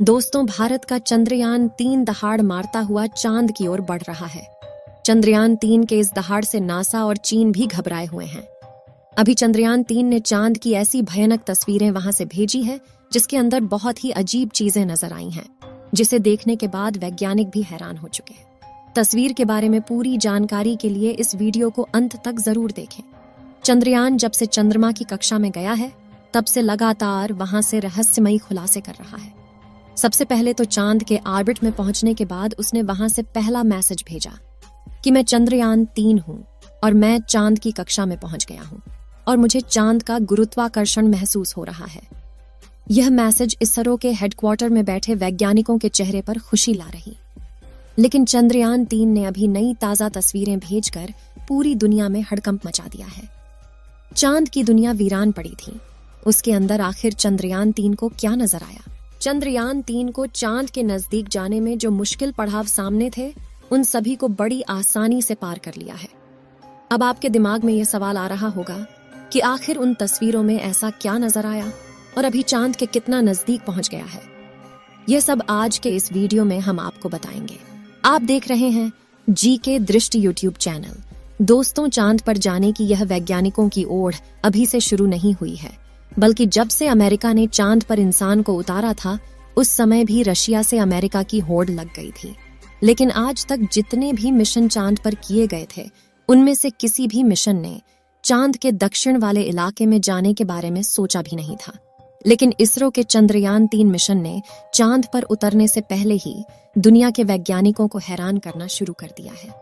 दोस्तों, भारत का चंद्रयान-3 दहाड़ मारता हुआ चांद की ओर बढ़ रहा है। चंद्रयान-3 के इस दहाड़ से नासा और चीन भी घबराए हुए हैं। अभी चंद्रयान-3 ने चांद की ऐसी भयानक तस्वीरें वहां से भेजी है जिसके अंदर बहुत ही अजीब चीजें नजर आई हैं, जिसे देखने के बाद वैज्ञानिक भी हैरान हो चुके हैं। तस्वीर के बारे में पूरी जानकारी के लिए इस वीडियो को अंत तक जरूर देखें। चंद्रयान जब से चंद्रमा की कक्षा में गया है, तब से लगातार वहां से रहस्यमयी खुलासे कर रहा है। सबसे पहले तो चांद के ऑर्बिट में पहुंचने के बाद उसने वहां से पहला मैसेज भेजा कि मैं चंद्रयान-3 हूं और मैं चांद की कक्षा में पहुंच गया हूं और मुझे चांद का गुरुत्वाकर्षण महसूस हो रहा है। यह मैसेज इसरो के हेडक्वार्टर में बैठे वैज्ञानिकों के चेहरे पर खुशी ला रही। लेकिन चंद्रयान-3 ने अभी नई ताजा तस्वीरें भेजकर पूरी दुनिया में हड़कंप मचा दिया है। चांद की दुनिया वीरान पड़ी थी। उसके अंदर आखिर चंद्रयान-3 को क्या नजर आया? चंद्रयान-3 को चांद के नजदीक जाने में जो मुश्किल पड़ाव सामने थे, उन सभी को बड़ी आसानी से पार कर लिया है। अब आपके दिमाग में यह सवाल आ रहा होगा कि आखिर उन तस्वीरों में ऐसा क्या नजर आया और अभी चांद के कितना नजदीक पहुंच गया है। यह सब आज के इस वीडियो में हम आपको बताएंगे। आप देख रहे हैं जीके दृष्टि यूट्यूब चैनल। दोस्तों, चांद पर जाने की यह वैज्ञानिकों की ओढ़ अभी से शुरू नहीं हुई है, बल्कि जब से अमेरिका ने चांद पर इंसान को उतारा था, उस समय भी रशिया से अमेरिका की होड़ लग गई थी। लेकिन आज तक जितने भी मिशन चांद पर किए गए थे, उनमें से किसी भी मिशन ने चांद के दक्षिण वाले इलाके में जाने के बारे में सोचा भी नहीं था। लेकिन इसरो के चंद्रयान-3 मिशन ने चांद पर उतरने से पहले ही दुनिया के वैज्ञानिकों को हैरान करना शुरू कर दिया है।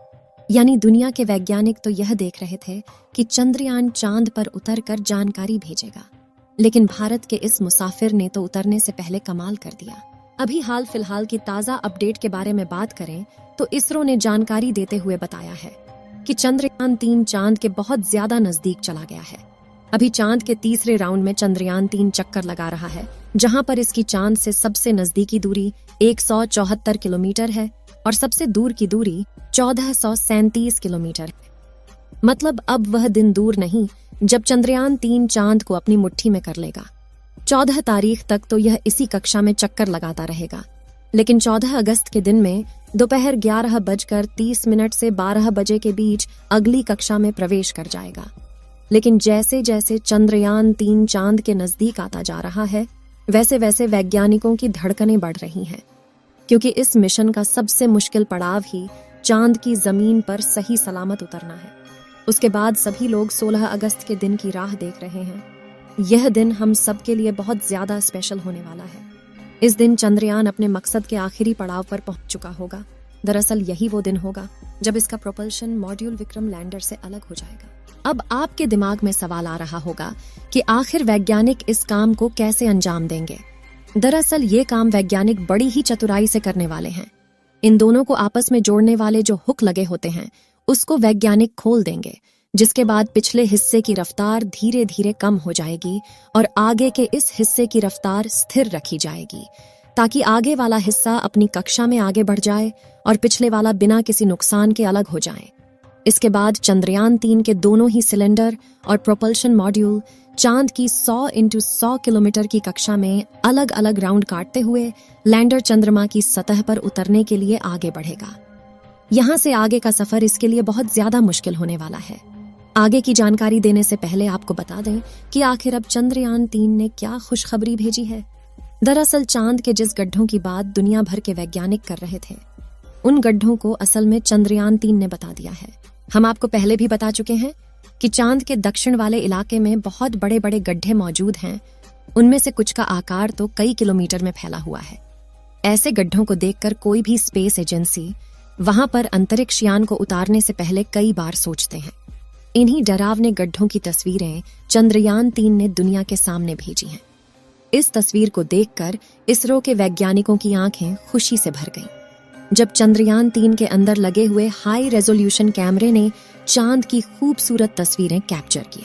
यानी दुनिया के वैज्ञानिक तो यह देख रहे थे कि चंद्रयान चांद पर उतरकर जानकारी भेजेगा, लेकिन भारत के इस मुसाफिर ने तो उतरने से पहले कमाल कर दिया। अभी हाल फिलहाल की ताजा अपडेट के बारे में बात करें तो इसरो ने जानकारी देते हुए बताया है कि चंद्रयान-3 चांद के बहुत ज्यादा नजदीक चला गया है। अभी चांद के तीसरे राउंड में चंद्रयान-3 चक्कर लगा रहा है, जहां पर इसकी चांद से सबसे नजदीकी दूरी 174 किलोमीटर है और सबसे दूर की दूरी 1437 किलोमीटर है। मतलब अब वह दिन दूर नहीं जब चंद्रयान-3 चांद को अपनी मुट्ठी में कर लेगा। 14 तारीख तक तो यह इसी कक्षा में चक्कर लगाता रहेगा, लेकिन 14 अगस्त के दिन में दोपहर 11:30 से 12 बजे के बीच अगली कक्षा में प्रवेश कर जाएगा। लेकिन जैसे जैसे चंद्रयान-3 चांद के नजदीक आता जा रहा है, वैसे वैसे वैज्ञानिकों की धड़कनें बढ़ रही हैं, क्योंकि इस मिशन का सबसे मुश्किल पड़ाव ही चांद की जमीन पर सही सलामत उतरना है। उसके बाद सभी लोग 16 अगस्त के दिन की राह देख रहे हैं। यह दिन हम सब के लिए बहुत ज्यादा स्पेशल होने वाला है। इस दिन चंद्रयान अपने मकसद के आखिरी पड़ाव पर पहुंच चुका होगा। दरअसल यही वो दिन होगा जब इसका प्रोपल्शन मॉड्यूल विक्रम लैंडर से अलग हो जाएगा। अब आपके दिमाग में सवाल आ रहा होगा कि आखिर वैज्ञानिक इस काम को कैसे अंजाम देंगे। दरअसल ये काम वैज्ञानिक बड़ी ही चतुराई से करने वाले हैं। इन दोनों को आपस में जोड़ने वाले जो हुक लगे होते हैं, उसको वैज्ञानिक खोल देंगे, जिसके बाद पिछले हिस्से की रफ्तार धीरे धीरे कम हो जाएगी और आगे के इस हिस्से की रफ्तार स्थिर रखी जाएगी, ताकि आगे वाला हिस्सा अपनी कक्षा में आगे बढ़ जाए और पिछले वाला बिना किसी नुकसान के अलग हो जाए। इसके बाद चंद्रयान-3 के दोनों ही सिलेंडर और प्रोपल्शन मॉड्यूल चांद की 100 × 100 किलोमीटर की कक्षा में अलग अलग राउंड काटते हुए लैंडर चंद्रमा की सतह पर उतरने के लिए आगे बढ़ेगा। यहाँ से आगे का सफर इसके लिए बहुत ज्यादा मुश्किल होने वाला है। आगे की जानकारी देने से पहले आपको बता दें कि आखिर अब चंद्रयान-3 ने क्या खुशखबरी भेजी है। दरअसल चांद के जिस गड्ढों की बात दुनिया भर के वैज्ञानिक कर रहे थे, उन गड्ढों को असल में चंद्रयान-3 ने बता दिया है। हम आपको पहले भी बता चुके हैं कि चांद के दक्षिण वाले इलाके में बहुत बड़े बड़े गड्ढे मौजूद हैं। उनमें से कुछ का आकार तो कई किलोमीटर में फैला हुआ है। ऐसे गड्ढों को देखकर कोई भी स्पेस एजेंसी वहां पर अंतरिक्ष यान को उतारने से पहले कई बार सोचते हैं। इन्हीं डरावने गड्ढों की तस्वीरें चंद्रयान-3 ने दुनिया के सामने भेजी हैं। इस तस्वीर को देखकर इसरो के वैज्ञानिकों की आंखें खुशी से भर गईं, जब चंद्रयान-3 के अंदर लगे हुए हाई रेजोल्यूशन कैमरे ने चांद की खूबसूरत तस्वीरें कैप्चर की।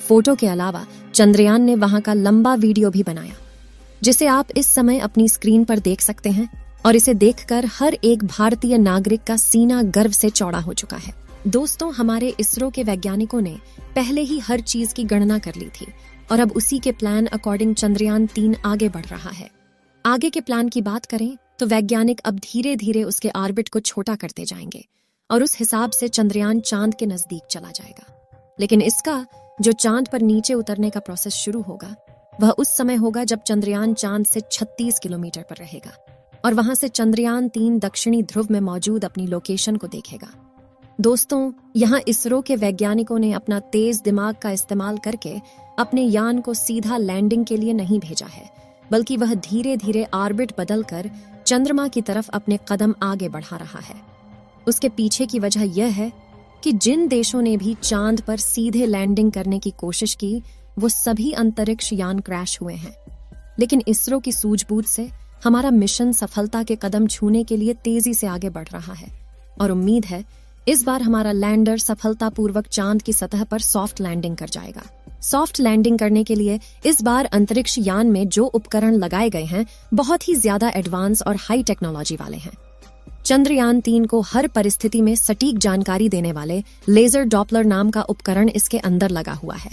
फोटो के अलावा चंद्रयान ने वहां का लंबा वीडियो भी बनाया, जिसे आप इस समय अपनी स्क्रीन पर देख सकते हैं, और इसे देखकर हर एक भारतीय नागरिक का सीना गर्व से चौड़ा हो चुका है। दोस्तों, हमारे इसरो के वैज्ञानिकों ने पहले ही हर चीज की गणना कर ली थी और अब उसी के प्लान अकॉर्डिंग चंद्रयान-3 आगे बढ़ रहा है। आगे के प्लान की बात करें तो वैज्ञानिक अब धीरे धीरे उसके ऑर्बिट को छोटा करते जाएंगे और उस हिसाब से चंद्रयान चांद के नजदीक चला जाएगा। लेकिन इसका जो चांद पर नीचे उतरने का प्रोसेस शुरू होगा वह उस समय होगा जब चंद्रयान चांद से 36 किलोमीटर पर रहेगा और वहां से चंद्रयान 3 दक्षिणी ध्रुव में मौजूद अपनी लोकेशन को देखेगा। दोस्तों, यहाँ इसरो के वैज्ञानिकों ने अपना तेज दिमाग का इस्तेमाल करके अपने यान को सीधा लैंडिंग के लिए नहीं भेजा है, बल्कि वह धीरे धीरे ऑर्बिट बदलकर चंद्रमा की तरफ अपने कदम आगे बढ़ा रहा है। उसके पीछे की वजह यह है कि जिन देशों ने भी चांद पर सीधे लैंडिंग करने की कोशिश की वो सभी अंतरिक्ष यान क्रैश हुए हैं। लेकिन इसरो की सूझबूझ से हमारा मिशन सफलता के कदम छूने के लिए तेजी से आगे बढ़ रहा है और उम्मीद है इस बार हमारा लैंडर सफलतापूर्वक चांद की सतह पर सॉफ्ट लैंडिंग कर जाएगा। सॉफ्ट लैंडिंग करने के लिए इस बार अंतरिक्ष यान में जो उपकरण लगाए गए हैं बहुत ही ज्यादा एडवांस और हाई टेक्नोलॉजी वाले हैं। चंद्रयान 3 को हर परिस्थिति में सटीक जानकारी देने वाले लेजर डॉपलर नाम का उपकरण इसके अंदर लगा हुआ है।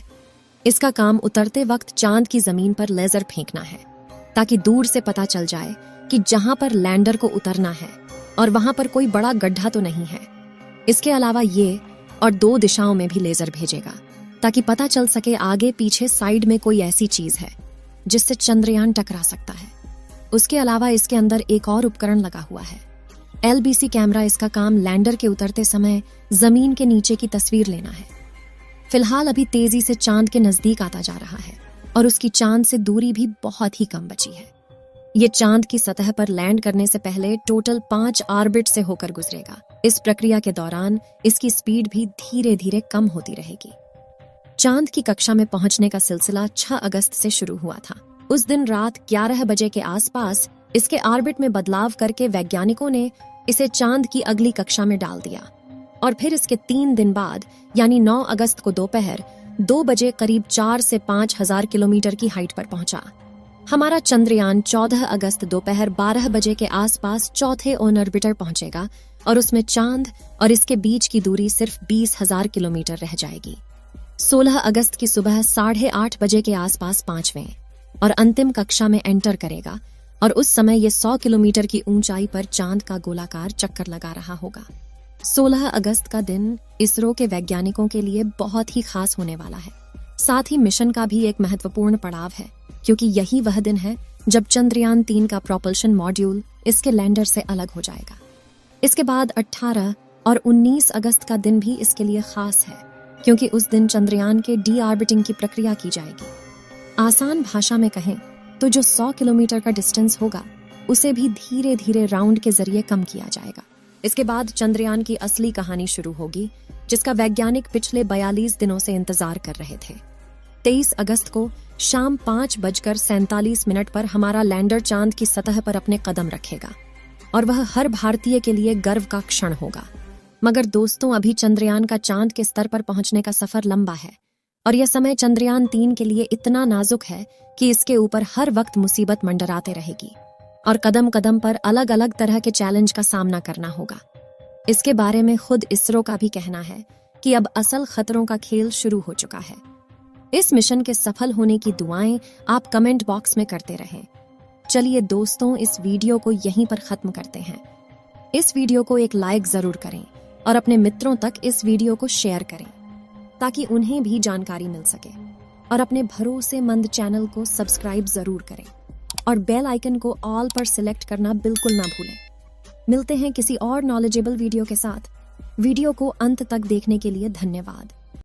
इसका काम उतरते वक्त चांद की जमीन पर लेजर फेंकना है ताकि दूर से पता चल जाए कि जहां पर लैंडर को उतरना है और वहां पर कोई बड़ा गड्ढा तो नहीं है। इसके अलावा ये और 2 दिशाओं में भी लेजर भेजेगा ताकि पता चल सके आगे पीछे साइड में कोई ऐसी चीज है जिससे चंद्रयान टकरा सकता है। उसके अलावा इसके अंदर एक और उपकरण लगा हुआ है। LBC camera. इसका काम लैंडर के उतरते समय जमीन के नीचे की तस्वीर लेना है। फिलहाल अभी तेजी से चांद के नजदीक आता जा रहा है और उसकी चांद से दूरी भी बहुत ही कम बची है। ये चांद की सतह पर लैंड करने से पहले टोटल 5 ऑर्बिट से होकर गुजरेगा। इस प्रक्रिया के दौरान इसकी स्पीड भी धीरे धीरे कम होती रहेगी। चांद की कक्षा में पहुंचने का सिलसिला 6 अगस्त से शुरू हुआ था। उस दिन रात 11 बजे के आसपास इसके ऑर्बिट में बदलाव करके वैज्ञानिकों ने इसे चांद की अगली कक्षा में डाल दिया और फिर इसके 3 दिन बाद यानी 9 अगस्त को दोपहर 2 बजे करीब 4 से 5 हजार किलोमीटर की हाइट पर पहुंचा। हमारा चंद्रयान 14 अगस्त दोपहर 12 बजे के आसपास चौथे ऑन ऑर्बिटर पहुंचेगा और उसमें चांद और इसके बीच की दूरी सिर्फ 20,000 किलोमीटर रह जाएगी। 16 अगस्त की सुबह 8:30 बजे के आसपास 5वें और अंतिम कक्षा में एंटर करेगा और उस समय ये 100 किलोमीटर की ऊंचाई पर चांद का गोलाकार चक्कर लगा रहा होगा। 16 अगस्त का दिन इसरो के वैज्ञानिकों के लिए बहुत ही खास होने वाला है। साथ ही मिशन का भी एक महत्वपूर्ण पड़ाव है क्योंकि यही वह दिन है जब चंद्रयान 3 का प्रोपल्शन मॉड्यूल इसके लैंडर से अलग हो जाएगा। इसके बाद 18 और 19 अगस्त का दिन भी इसके लिए खास है क्योंकि उस दिन चंद्रयान के डी ऑर्बिटिंग की प्रक्रिया की जाएगी। आसान भाषा में कहें तो जो 100 किलोमीटर का डिस्टेंस होगा उसे भी धीरे धीरे राउंड के जरिए कम किया जाएगा। इसके बाद चंद्रयान की असली कहानी शुरू होगी जिसका वैज्ञानिक पिछले 42 दिनों से इंतजार कर रहे थे। 23 अगस्त को शाम 5:47 पर हमारा लैंडर चांद की सतह पर अपने कदम रखेगा और वह हर भारतीय के लिए गर्व का क्षण होगा। मगर दोस्तों, अभी चंद्रयान का चांद के स्तर पर पहुंचने का सफर लंबा है और यह समय चंद्रयान 3 के लिए इतना नाजुक है कि इसके ऊपर हर वक्त मुसीबत मंडराते रहेगी और कदम कदम पर अलग अलग तरह के चैलेंज का सामना करना होगा। इसके बारे में खुद इसरो का भी कहना है कि अब असल खतरों का खेल शुरू हो चुका है। इस मिशन के सफल होने की दुआएं आप कमेंट बॉक्स में करते रहें। चलिए दोस्तों, इस वीडियो को यहीं पर खत्म करते हैं। इस वीडियो को एक लाइक जरूर करें और अपने मित्रों तक इस वीडियो को शेयर करें ताकि उन्हें भी जानकारी मिल सके और अपने भरोसेमंद चैनल को सब्सक्राइब जरूर करें और बेल आइकन को ऑल पर सिलेक्ट करना बिल्कुल ना भूलें। मिलते हैं किसी और नॉलेजेबल वीडियो के साथ। वीडियो को अंत तक देखने के लिए धन्यवाद।